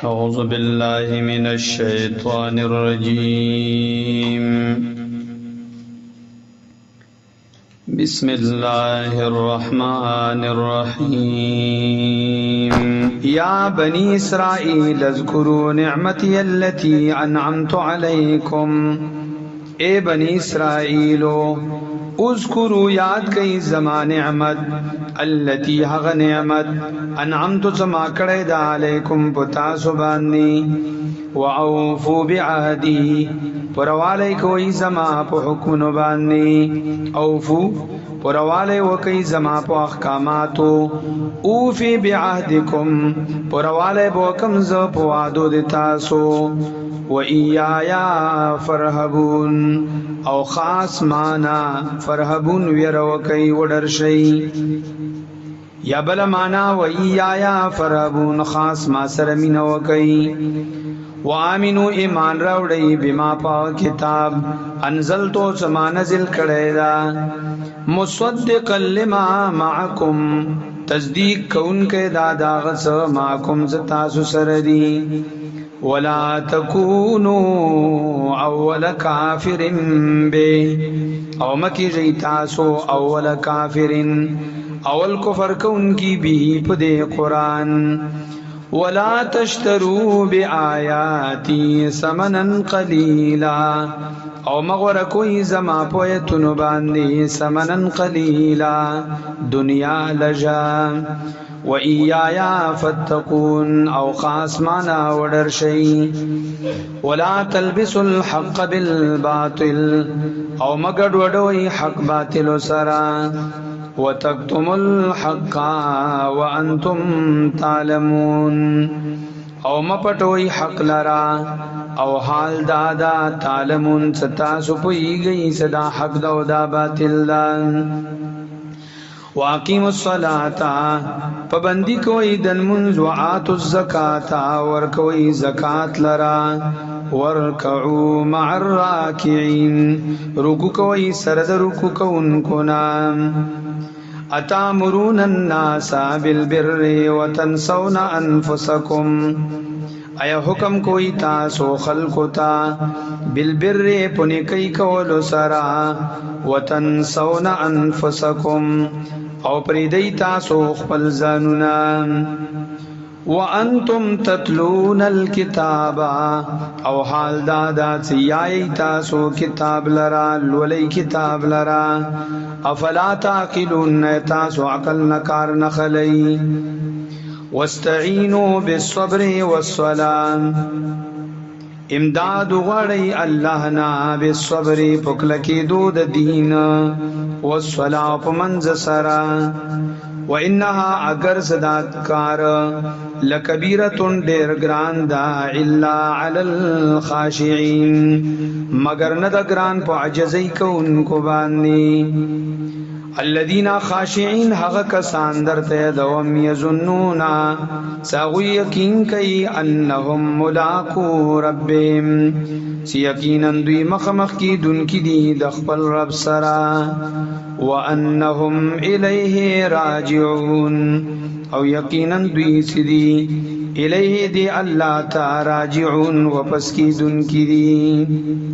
أعوذ بالله من الشيطان الرجيم. بسم الله الرحمن الرحيم. يا بني إسرائيل اذكروا نعمتي التي أنعمت عليكم. اے بنی اسرائیلو اذکروا یاد کئی زما نعمت التي حق نعمت انعمت زما کڑے دا علیکم پتا سبانی وعوفوا بعهدی پروالی کوئی زما پا حکم نبانی اوفو پروالی وکی زما پا احکاماتو اوفی بعهدکم پروالی بوکم ز پا وعدو دتاسو وَإِيَّايَا فَارْهَبُونَ او خاص مانا فرهبون ویروکی ودرشی یا بل مانا وَإِيَّايَا فَارْهَبُونَ خاص ما سرمین وکی وَآمِنُوا ایمان راوڑی بما پا کتاب انزلتو سما نزل کردیدا مصدقا لما معکم تصدیق کون کے داداغس معکم زتاسو سردی ولا تكونوا اول كافر به او مکی جیتاسو اول کافر اول کفر کون کی بھی پدے قرآن ولا تشتروا بآیاتی ثمنا قلیلا او مغور کوئی زما پویتن باندی ثمنا قلیلا دنیا لجا وَإِيَّايَا فَاتَّقُونَ او خاص مانا ودرشی وَلَا تَلْبِسُوا الْحَقَّ بِالْبَاطِلِ او مگڑ وڈوئی حق باطل سرا وَتَكْتُمُوا الْحَقَّ وَأَنْتُمْ تَعْلَمُونَ او مپٹوئی حق لرا او حال دادا تعلمون ستاسو پوئی گئی صدا حق دو دا باطل دا واقیم الصلاة پابندی کوئی دن منز وآتوا الزکاة ورکوئی زکاة لرا ورکعو مع الراکعین رکو کوئی سرد رکو کون کنام اتامرون الناس بالبر وتنسون انفسکم ایا حکم کوئی تاسو خلقو تا بالبر پنکی کولو سرا وتنسون انفسکم او پریدی تاسو خپل ځانونا وانتم تتلون الكتاب او حال دادا چیائی تاسو کتاب لرا لولی کتاب لرا افلا تعقلون تاسو عقل نکار نخلی واستعینوا بالصبر والصلاة امداد غړی الله نا بالصبر پکلکی دود دین والصلاة پمنز سرا وانها اگر صدات کار لکبیرتن دیر گران دا الا علی الخاشعین مگر ند گران پا عجزی کون کو بانی الذين خاشعين حق کسان درته دوم یظنون ساغوی یقین کئی انهم ملاقو ربهم سی یقینا دوی مخمخ کی دن کی دی دخپل رب سرا وانهم الیه راجعون او یقینا دوی سدی الیه دی اللہ تا راجعون وپس کی دن کی دی